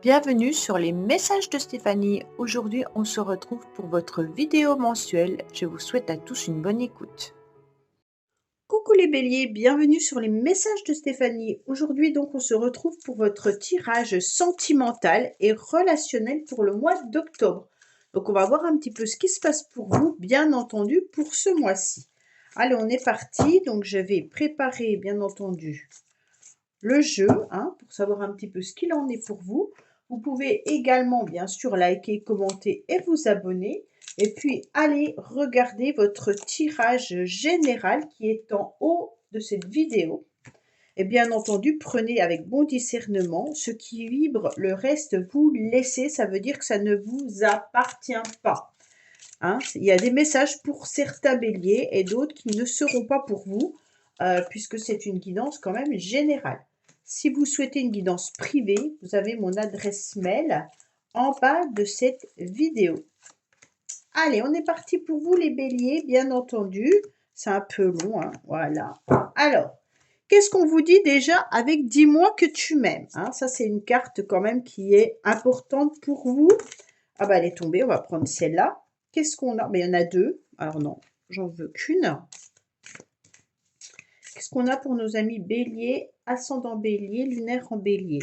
Bienvenue sur les messages de Stéphanie. Aujourd'hui, on se retrouve pour votre vidéo mensuelle. Je vous souhaite à tous une bonne écoute. Coucou les béliers, bienvenue sur les messages de Stéphanie. Aujourd'hui donc on se retrouve pour votre tirage sentimental et relationnel pour le mois d'octobre. Donc on va voir un petit peu ce qui se passe pour vous, bien entendu, pour ce mois-ci. Allez, on est parti. Donc je vais préparer bien entendu le jeu pour savoir un petit peu ce qu'il en est pour vous. Vous pouvez également bien sûr liker, commenter et vous abonner. Et puis allez regarder votre tirage général qui est en haut de cette vidéo. Et bien entendu, prenez avec bon discernement ce qui vibre, le reste vous laissez. Ça veut dire que ça ne vous appartient pas. Il y a des messages pour certains béliers et d'autres qui ne seront pas pour vous, puisque c'est une guidance quand même générale. Si vous souhaitez une guidance privée, vous avez mon adresse mail en bas de cette vidéo. Allez, on est parti pour vous les béliers, bien entendu. C'est un peu long, voilà. Alors, qu'est-ce qu'on vous dit déjà avec « Dis-moi que tu m'aimes » Ça, c'est une carte quand même qui est importante pour vous. Ah bah, elle est tombée, on va prendre celle-là. Qu'est-ce qu'on a? Il y en a deux. Alors non, j'en veux qu'une. Qu'est-ce qu'on a pour nos amis bélier, ascendant bélier, lunaire en bélier?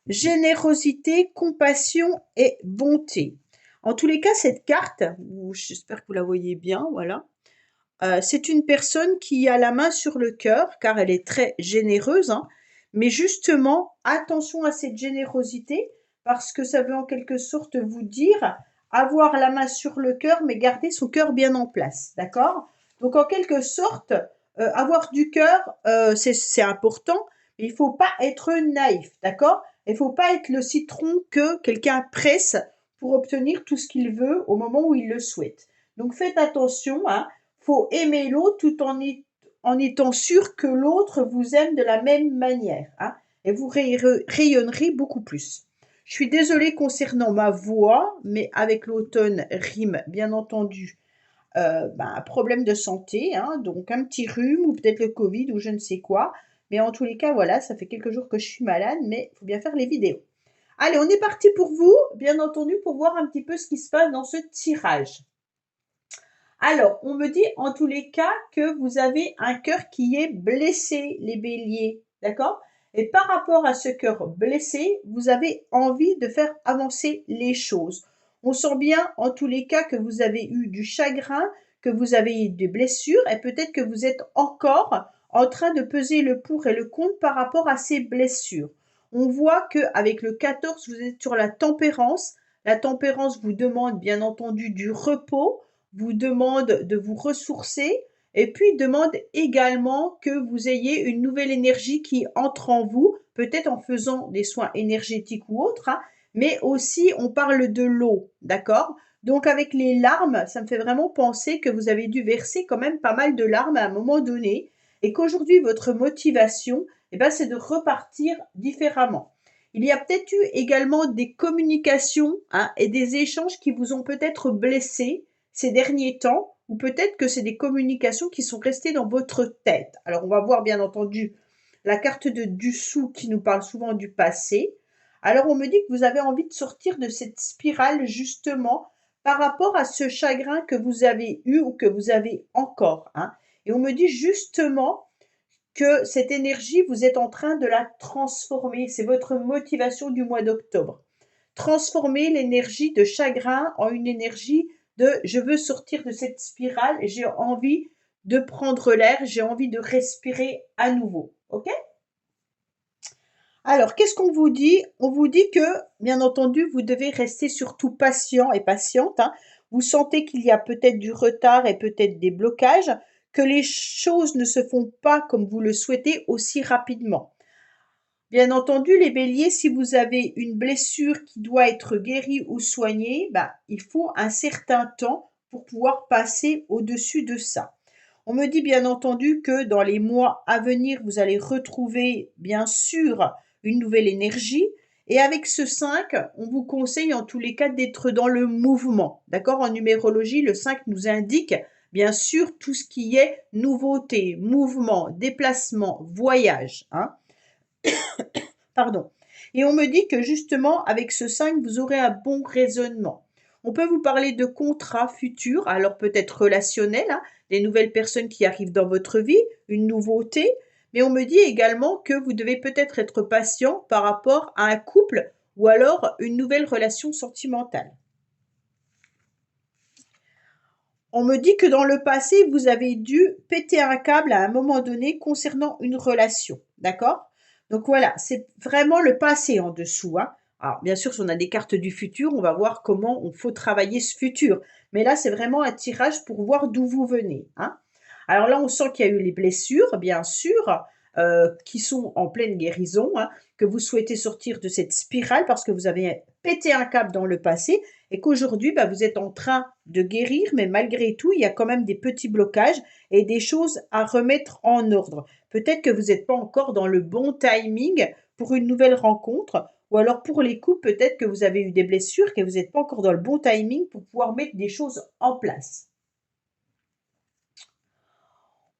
Générosité, compassion et bonté. En tous les cas, cette carte, j'espère que vous la voyez bien, voilà. C'est une personne qui a la main sur le cœur, car elle est très généreuse. Mais justement, attention à cette générosité, parce que ça veut en quelque sorte vous dire avoir la main sur le cœur, mais garder son cœur bien en place, d'accord? Donc en quelque sorte, avoir du cœur, c'est important, mais il ne faut pas être naïf, d'accord? Il ne faut pas être le citron que quelqu'un presse pour obtenir tout ce qu'il veut au moment où il le souhaite. Donc faites attention, faut aimer l'autre tout en étant sûr que l'autre vous aime de la même manière, et vous rayonnerez beaucoup plus. Je suis désolée concernant ma voix, mais avec l'automne rime bien entendu un problème de santé, donc un petit rhume ou peut-être le Covid ou je ne sais quoi. Mais en tous les cas, voilà, ça fait quelques jours que je suis malade, mais il faut bien faire les vidéos. Allez, on est parti pour vous, bien entendu, pour voir un petit peu ce qui se passe dans ce tirage. Alors, on me dit en tous les cas que vous avez un cœur qui est blessé, les béliers, d'accord? Et par rapport à ce cœur blessé, vous avez envie de faire avancer les choses. On sent bien en tous les cas que vous avez eu du chagrin, que vous avez eu des blessures et peut-être que vous êtes encore en train de peser le pour et le contre par rapport à ces blessures. On voit qu'avec le 14, vous êtes sur la tempérance. La tempérance vous demande bien entendu du repos, vous demande de vous ressourcer et puis demande également que vous ayez une nouvelle énergie qui entre en vous, peut-être en faisant des soins énergétiques ou autres, mais aussi on parle de l'eau, d'accord? Donc avec les larmes, ça me fait vraiment penser que vous avez dû verser quand même pas mal de larmes à un moment donné et qu'aujourd'hui votre motivation, c'est de repartir différemment. Il y a peut-être eu également des communications et des échanges qui vous ont peut-être blessé ces derniers temps, ou peut-être que c'est des communications qui sont restées dans votre tête. Alors, on va voir bien entendu la carte du sou qui nous parle souvent du passé. Alors, on me dit que vous avez envie de sortir de cette spirale justement par rapport à ce chagrin que vous avez eu ou que vous avez encore. Et on me dit justement que cette énergie, vous êtes en train de la transformer. C'est votre motivation du mois d'octobre. Transformer l'énergie de chagrin en une énergie de je veux sortir de cette spirale et j'ai envie de prendre l'air, j'ai envie de respirer à nouveau. OK? Alors, qu'est-ce qu'on vous dit? On vous dit que, bien entendu, vous devez rester surtout patient et patiente. Vous sentez qu'il y a peut-être du retard et peut-être des blocages, que les choses ne se font pas comme vous le souhaitez aussi rapidement. Bien entendu, les béliers, si vous avez une blessure qui doit être guérie ou soignée, il faut un certain temps pour pouvoir passer au-dessus de ça. On me dit bien entendu que dans les mois à venir, vous allez retrouver bien sûr une nouvelle énergie. Et avec ce 5, on vous conseille en tous les cas d'être dans le mouvement. D'accord? En numérologie, le 5 nous indique bien sûr tout ce qui est nouveauté, mouvement, déplacement, voyage. Pardon. Et on me dit que justement, avec ce 5, vous aurez un bon raisonnement. On peut vous parler de contrats futurs, alors peut-être relationnels, hein, des nouvelles personnes qui arrivent dans votre vie, une nouveauté, mais on me dit également que vous devez peut-être être patient par rapport à un couple ou alors une nouvelle relation sentimentale. On me dit que dans le passé, vous avez dû péter un câble à un moment donné concernant une relation, d'accord? Donc voilà, c'est vraiment le passé en dessous, hein. Alors bien sûr, si on a des cartes du futur, on va voir comment on faut travailler ce futur. Mais là, c'est vraiment un tirage pour voir d'où vous venez, hein. Alors là, on sent qu'il y a eu les blessures, bien sûr, qui sont en pleine guérison, hein, que vous souhaitez sortir de cette spirale parce que vous avez pété un câble dans le passé et qu'aujourd'hui, bah, vous êtes en train de guérir, mais malgré tout, il y a quand même des petits blocages et des choses à remettre en ordre. Peut-être que vous n'êtes pas encore dans le bon timing pour une nouvelle rencontre, ou alors pour les couples, peut-être que vous avez eu des blessures, que vous n'êtes pas encore dans le bon timing pour pouvoir mettre des choses en place.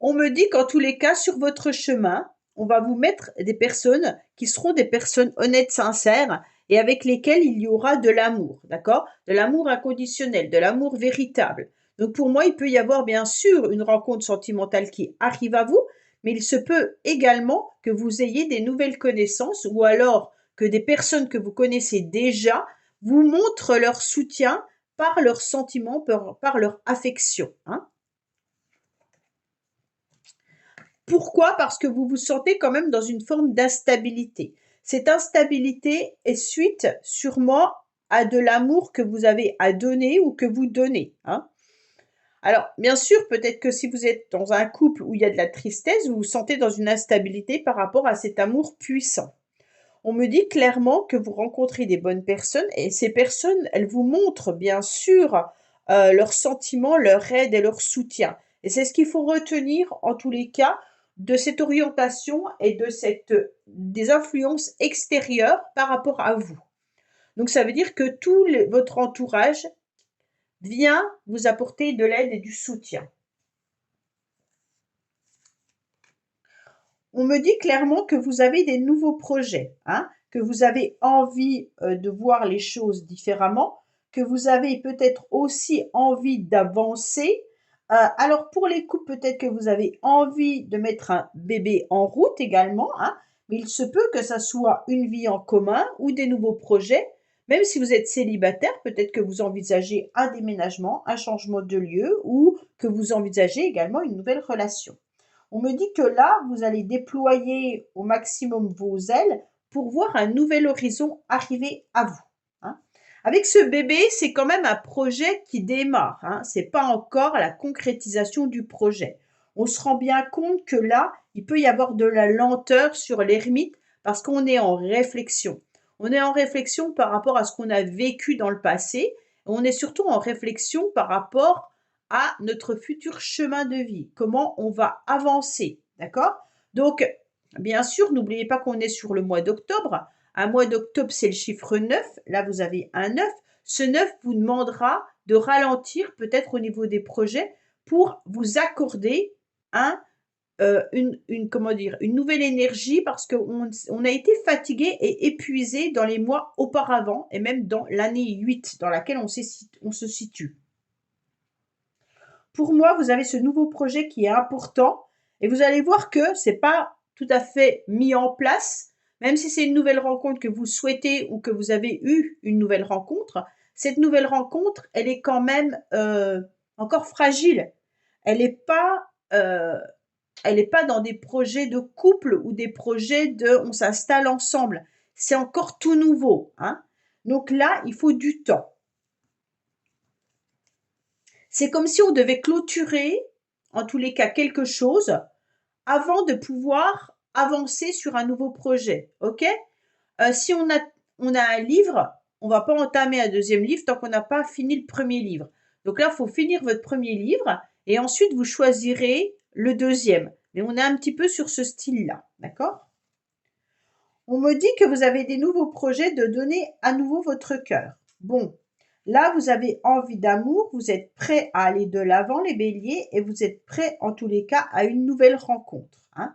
On me dit qu'en tous les cas, sur votre chemin, on va vous mettre des personnes qui seront des personnes honnêtes, sincères et avec lesquelles il y aura de l'amour, d'accord? De l'amour inconditionnel, de l'amour véritable. Donc pour moi, il peut y avoir bien sûr une rencontre sentimentale qui arrive à vous, mais il se peut également que vous ayez des nouvelles connaissances ou alors que des personnes que vous connaissez déjà vous montrent leur soutien par leurs sentiments, par leur affection, hein. Pourquoi? Parce que vous vous sentez quand même dans une forme d'instabilité. Cette instabilité est suite sûrement à de l'amour que vous avez à donner ou que vous donnez, hein. Alors, bien sûr, peut-être que si vous êtes dans un couple où il y a de la tristesse, vous vous sentez dans une instabilité par rapport à cet amour puissant. On me dit clairement que vous rencontrez des bonnes personnes et ces personnes, elles vous montrent bien sûr leurs sentiments, leur aide et leur soutien. Et c'est ce qu'il faut retenir en tous les cas de cette orientation et de des influences extérieures par rapport à vous. Donc ça veut dire que votre entourage vient vous apporter de l'aide et du soutien. On me dit clairement que vous avez des nouveaux projets, hein, que vous avez envie de voir les choses différemment, que vous avez peut-être aussi envie d'avancer. Alors pour les couples, peut-être que vous avez envie de mettre un bébé en route également, hein, mais il se peut que ça soit une vie en commun ou des nouveaux projets. Même si vous êtes célibataire, peut-être que vous envisagez un déménagement, un changement de lieu ou que vous envisagez également une nouvelle relation. On me dit que là, vous allez déployer au maximum vos ailes pour voir un nouvel horizon arriver à vous, hein. Avec ce bébé, c'est quand même un projet qui démarre, hein. Ce n'est pas encore la concrétisation du projet. On se rend bien compte que là, il peut y avoir de la lenteur sur l'ermite parce qu'on est en réflexion. On est en réflexion par rapport à ce qu'on a vécu dans le passé. On est surtout en réflexion par rapport à notre futur chemin de vie, comment on va avancer, d'accord? Donc, bien sûr, n'oubliez pas qu'on est sur le mois d'octobre. Un mois d'octobre, c'est le chiffre 9. Là, vous avez un 9. Ce 9 vous demandera de ralentir peut-être au niveau des projets pour vous accorder comment dire, une nouvelle énergie parce qu'on a été fatigué et épuisé dans les mois auparavant et même dans l'année 8 dans laquelle on se situe. Pour moi, vous avez ce nouveau projet qui est important et vous allez voir que c'est pas tout à fait mis en place, même si c'est une nouvelle rencontre que vous souhaitez ou que vous avez eu une nouvelle rencontre. Cette nouvelle rencontre, elle est quand même encore fragile. Elle n'est pas, elle n'est pas dans des projets de couple ou des projets de on s'installe ensemble. C'est encore tout nouveau, hein. Donc là, il faut du temps. C'est comme si on devait clôturer, en tous les cas, quelque chose avant de pouvoir avancer sur un nouveau projet. OK? Si on a un livre, on ne va pas entamer un deuxième livre tant qu'on n'a pas fini le premier livre. Donc là, il faut finir votre premier livre et ensuite vous choisirez le deuxième. Mais on est un petit peu sur ce style-là. D'accord? On me dit que vous avez des nouveaux projets de donner à nouveau votre cœur. Bon, là, vous avez envie d'amour, vous êtes prêt à aller de l'avant, les béliers, et vous êtes prêt, en tous les cas, à une nouvelle rencontre, hein.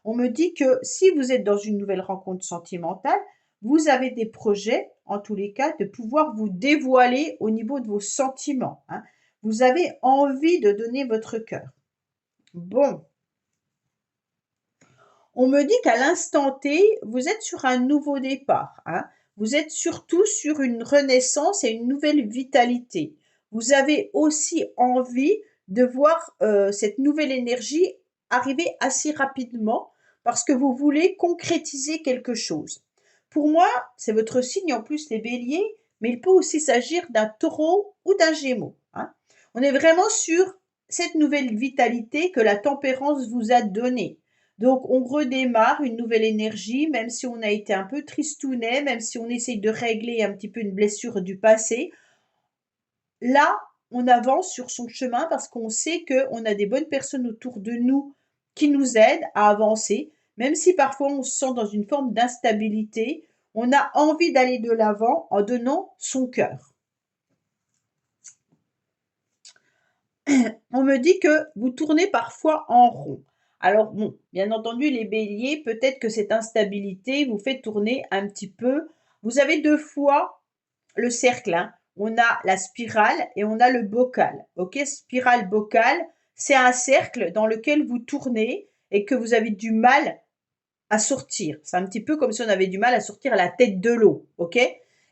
On me dit que si vous êtes dans une nouvelle rencontre sentimentale, vous avez des projets, en tous les cas, de pouvoir vous dévoiler au niveau de vos sentiments, hein. Vous avez envie de donner votre cœur. Bon, on me dit qu'à l'instant T, vous êtes sur un nouveau départ, hein. Vous êtes surtout sur une renaissance et une nouvelle vitalité. Vous avez aussi envie de voir cette nouvelle énergie arriver assez rapidement parce que vous voulez concrétiser quelque chose. Pour moi, c'est votre signe en plus les béliers, mais il peut aussi s'agir d'un taureau ou d'un gémeau, hein. On est vraiment sur cette nouvelle vitalité que la tempérance vous a donnée. Donc, on redémarre une nouvelle énergie, même si on a été un peu tristounet, même si on essaye de régler un petit peu une blessure du passé. Là, on avance sur son chemin parce qu'on sait qu'on a des bonnes personnes autour de nous qui nous aident à avancer, même si parfois on se sent dans une forme d'instabilité. On a envie d'aller de l'avant en donnant son cœur. On me dit que vous tournez parfois en rond. Alors bon, bien entendu, les béliers, peut-être que cette instabilité vous fait tourner un petit peu. Vous avez deux fois le cercle, hein. On a la spirale et on a le bocal. Ok, spirale, bocal, c'est un cercle dans lequel vous tournez et que vous avez du mal à sortir. C'est un petit peu comme si on avait du mal à sortir la tête de l'eau. Ok,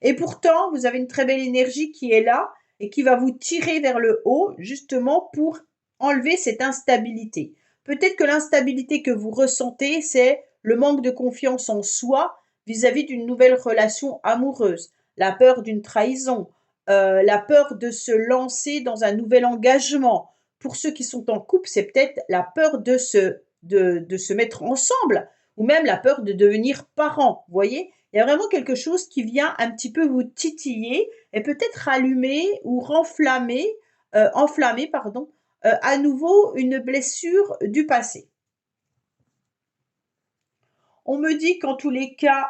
et pourtant, vous avez une très belle énergie qui est là et qui va vous tirer vers le haut justement pour enlever cette instabilité. Peut-être que l'instabilité que vous ressentez, c'est le manque de confiance en soi vis-à-vis d'une nouvelle relation amoureuse, la peur d'une trahison, la peur de se lancer dans un nouvel engagement. Pour ceux qui sont en couple, c'est peut-être la peur de se mettre ensemble ou même la peur de devenir parent. Vous voyez, il y a vraiment quelque chose qui vient un petit peu vous titiller et peut-être allumer ou enflammer, pardon, à nouveau une blessure du passé. On me dit qu'en tous les cas,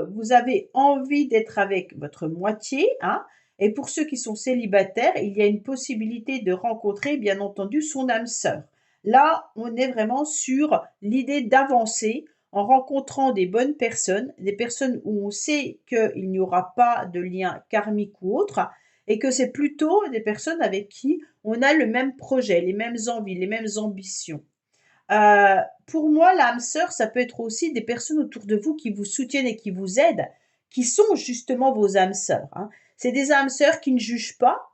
vous avez envie d'être avec votre moitié, hein, et pour ceux qui sont célibataires, il y a une possibilité de rencontrer, bien entendu, son âme sœur. Là, on est vraiment sur l'idée d'avancer en rencontrant des bonnes personnes, des personnes où on sait qu'il n'y aura pas de lien karmique ou autre, et que c'est plutôt des personnes avec qui on a le même projet, les mêmes envies, les mêmes ambitions. Pour moi, l'âme sœur, ça peut être aussi des personnes autour de vous qui vous soutiennent et qui vous aident, qui sont justement vos âmes sœurs, hein. C'est des âmes sœurs qui ne jugent pas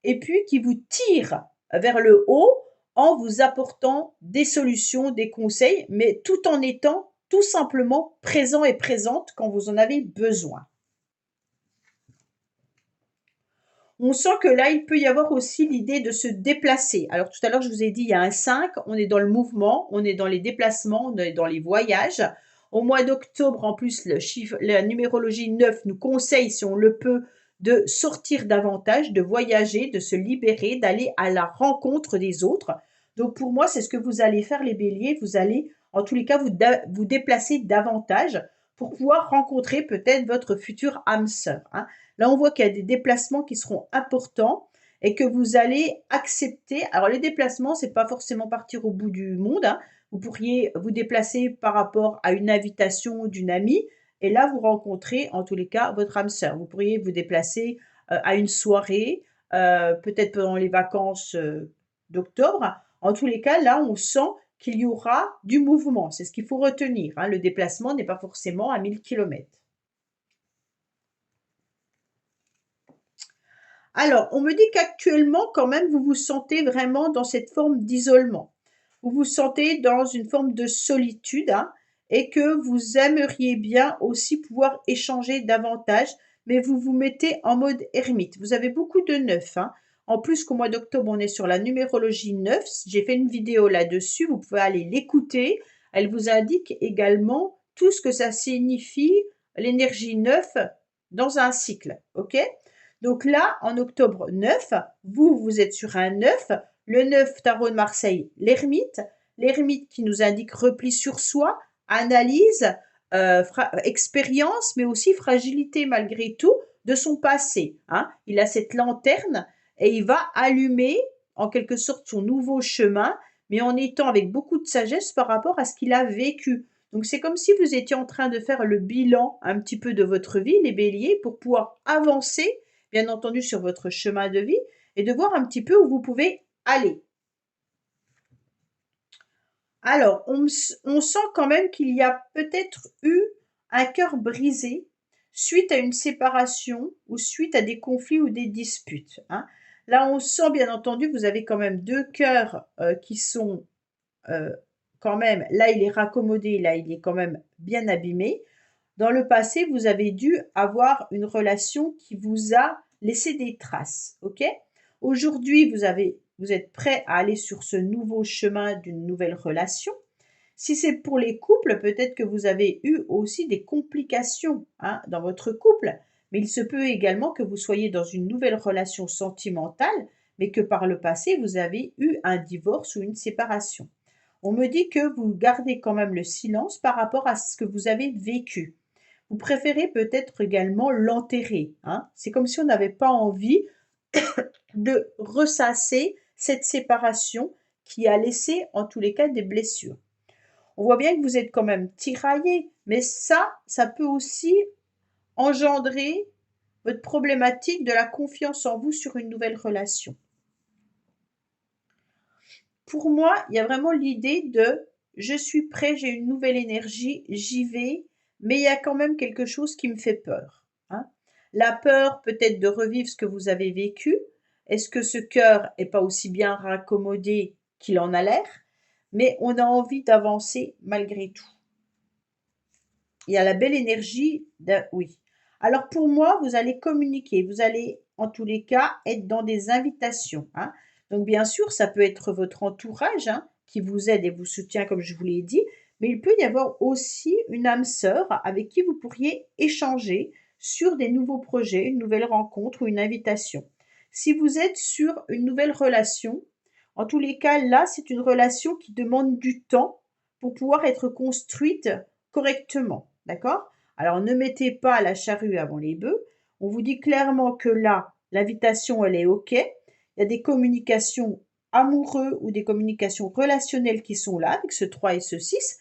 et puis qui vous tirent vers le haut en vous apportant des solutions, des conseils, mais tout en étant tout simplement présent et présente quand vous en avez besoin. On sent que là, il peut y avoir aussi l'idée de se déplacer. Alors tout à l'heure, je vous ai dit, il y a un 5, on est dans le mouvement, on est dans les déplacements, on est dans les voyages. Au mois d'octobre, en plus, la numérologie 9 nous conseille, si on le peut, de sortir davantage, de voyager, de se libérer, d'aller à la rencontre des autres. Donc pour moi, c'est ce que vous allez faire les béliers. Vous allez, en tous les cas, vous déplacer davantage pour pouvoir rencontrer peut-être votre future âme sœur, hein. Là, on voit qu'il y a des déplacements qui seront importants et que vous allez accepter. Alors, les déplacements, c'est pas forcément partir au bout du monde, hein. Vous pourriez vous déplacer par rapport à une invitation d'une amie et là, vous rencontrez en tous les cas votre âme sœur. Vous pourriez vous déplacer à une soirée, peut-être pendant les vacances d'octobre. En tous les cas, là, on sent qu'il y aura du mouvement. C'est ce qu'il faut retenir, hein. Le déplacement n'est pas forcément à 1000 km. Alors, on me dit qu'actuellement, quand même, vous vous sentez vraiment dans cette forme d'isolement. Vous vous sentez dans une forme de solitude, hein, et que vous aimeriez bien aussi pouvoir échanger davantage, mais vous vous mettez en mode ermite. Vous avez beaucoup de 9, hein. En plus qu'au mois d'octobre, on est sur la numérologie 9. J'ai fait une vidéo là-dessus, vous pouvez aller l'écouter. Elle vous indique également tout ce que ça signifie, l'énergie 9 dans un cycle. OK? Donc là, en octobre 9, vous êtes sur un 9. Le 9, tarot de Marseille, l'ermite. L'ermite qui nous indique repli sur soi, analyse, expérience, mais aussi fragilité malgré tout de son passé, hein. Il a cette lanterne et il va allumer en quelque sorte son nouveau chemin, mais en étant avec beaucoup de sagesse par rapport à ce qu'il a vécu. Donc c'est comme si vous étiez en train de faire le bilan un petit peu de votre vie, les béliers, pour pouvoir avancer, bien entendu, sur votre chemin de vie et de voir un petit peu où vous pouvez aller. Alors, on sent quand même qu'il y a peut-être eu un cœur brisé suite à une séparation ou suite à des conflits ou des disputes, hein. Là, on sent bien entendu, vous avez quand même 2 cœurs, qui sont, heu, quand même là, il est raccommodé, là, il est quand même bien abîmé. Dans le passé, vous avez dû avoir une relation qui vous a laissé des traces, OK? Aujourd'hui, vous êtes prêt à aller sur ce nouveau chemin d'une nouvelle relation. Si c'est pour les couples, peut-être que vous avez eu aussi des complications, hein, dans votre couple, mais il se peut également que vous soyez dans une nouvelle relation sentimentale, mais que par le passé, vous avez eu un divorce ou une séparation. On me dit que vous gardez quand même le silence par rapport à ce que vous avez vécu. Vous préférez peut-être également l'enterrer, hein. C'est comme si on n'avait pas envie de ressasser cette séparation qui a laissé, en tous les cas, des blessures. On voit bien que vous êtes quand même tiraillé, mais ça peut aussi engendrer votre problématique de la confiance en vous sur une nouvelle relation. Pour moi, il y a vraiment l'idée de: «Je suis prêt, j'ai une nouvelle énergie, j'y vais», mais il y a quand même quelque chose qui me fait peur, hein. La peur peut-être de revivre ce que vous avez vécu. Est-ce que ce cœur est pas aussi bien raccommodé qu'il en a l'air? Mais on a envie d'avancer malgré tout. Il y a la belle énergie oui. Alors pour moi, vous allez communiquer, vous allez en tous les cas être dans des invitations, hein. Donc bien sûr, ça peut être votre entourage, hein, qui vous aide et vous soutient comme je vous l'ai dit, mais il peut y avoir aussi une âme sœur avec qui vous pourriez échanger sur des nouveaux projets, une nouvelle rencontre ou une invitation. Si vous êtes sur une nouvelle relation, en tous les cas, là, c'est une relation qui demande du temps pour pouvoir être construite correctement, d'accord? Alors ne mettez pas la charrue avant les bœufs. On vous dit clairement que là, l'invitation, elle est OK. Il y a des communications amoureux ou des communications relationnelles qui sont là avec ce 3 et ce 6.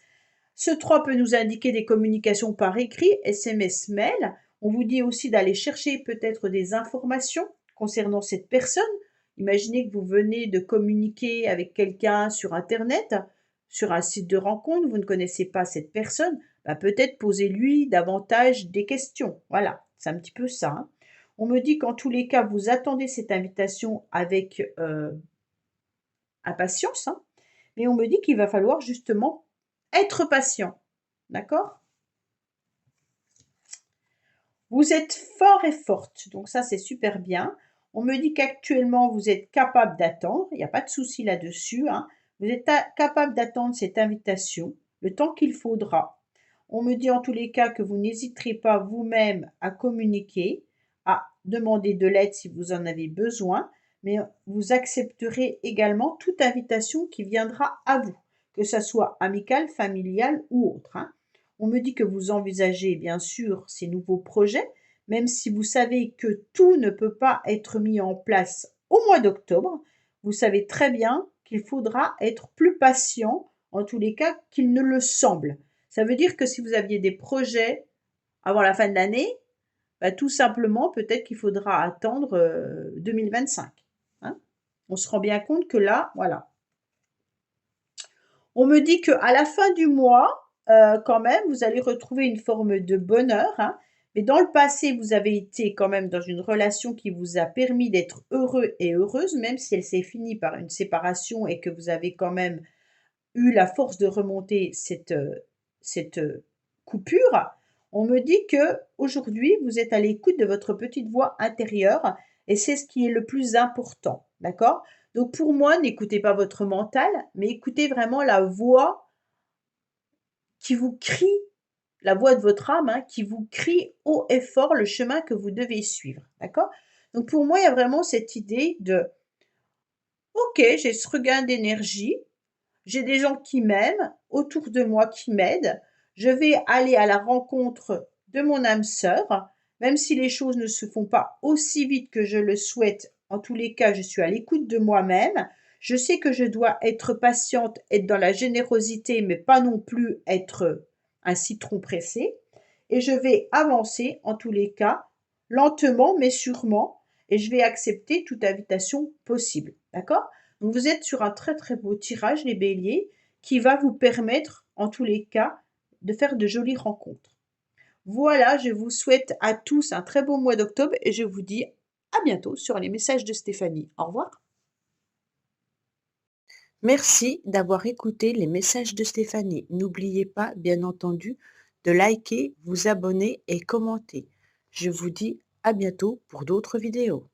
Ce 3 peut nous indiquer des communications par écrit, SMS, mail. On vous dit aussi d'aller chercher peut-être des informations concernant cette personne. Imaginez que vous venez de communiquer avec quelqu'un sur Internet, sur un site de rencontre, vous ne connaissez pas cette personne, bah peut-être posez-lui davantage des questions. Voilà, c'est un petit peu ça, hein. On me dit qu'en tous les cas, vous attendez cette invitation avec impatience, hein, mais on me dit qu'il va falloir justement être patient. D'accord? Vous êtes fort et forte, donc ça c'est super bien. On me dit qu'actuellement vous êtes capable d'attendre, il n'y a pas de souci là-dessus, hein. Vous êtes capable d'attendre cette invitation, le temps qu'il faudra. On me dit en tous les cas que vous n'hésiterez pas vous-même à communiquer, à demander de l'aide si vous en avez besoin, mais vous accepterez également toute invitation qui viendra à vous, que ça soit amicale, familiale ou autre, hein. On me dit que vous envisagez bien sûr ces nouveaux projets, même si vous savez que tout ne peut pas être mis en place au mois d'octobre. Vous savez très bien qu'il faudra être plus patient, en tous les cas, qu'il ne le semble. Ça veut dire que si vous aviez des projets avant la fin de l'année, bah, tout simplement, peut-être qu'il faudra attendre 2025, hein. On se rend bien compte que là, voilà. On me dit qu'à la fin du mois, quand même, vous allez retrouver une forme de bonheur, hein, mais dans le passé, vous avez été quand même dans une relation qui vous a permis d'être heureux et heureuse, même si elle s'est finie par une séparation et que vous avez quand même eu la force de remonter cette coupure. On me dit qu'aujourd'hui, vous êtes à l'écoute de votre petite voix intérieure et c'est ce qui est le plus important, d'accord? Donc pour moi, n'écoutez pas votre mental, mais écoutez vraiment la voix qui vous crie, la voix de votre âme, hein, qui vous crie haut et fort le chemin que vous devez suivre, d'accord? Donc pour moi, il y a vraiment cette idée de: «OK, j'ai ce regain d'énergie, j'ai des gens qui m'aiment, autour de moi qui m'aident. Je vais aller à la rencontre de mon âme sœur, même si les choses ne se font pas aussi vite que je le souhaite. En tous les cas, je suis à l'écoute de moi-même. Je sais que je dois être patiente, être dans la générosité, mais pas non plus être un citron pressé et je vais avancer en tous les cas, lentement mais sûrement, et je vais accepter toute invitation possible. D'accord? Donc vous êtes sur un très très beau tirage, les béliers, qui va vous permettre, en tous les cas, de faire de jolies rencontres. Voilà, je vous souhaite à tous un très beau mois d'octobre et je vous dis à bientôt sur les messages de Stéphanie. Au revoir. Merci d'avoir écouté les messages de Stéphanie. N'oubliez pas, bien entendu, de liker, vous abonner et commenter. Je vous dis à bientôt pour d'autres vidéos.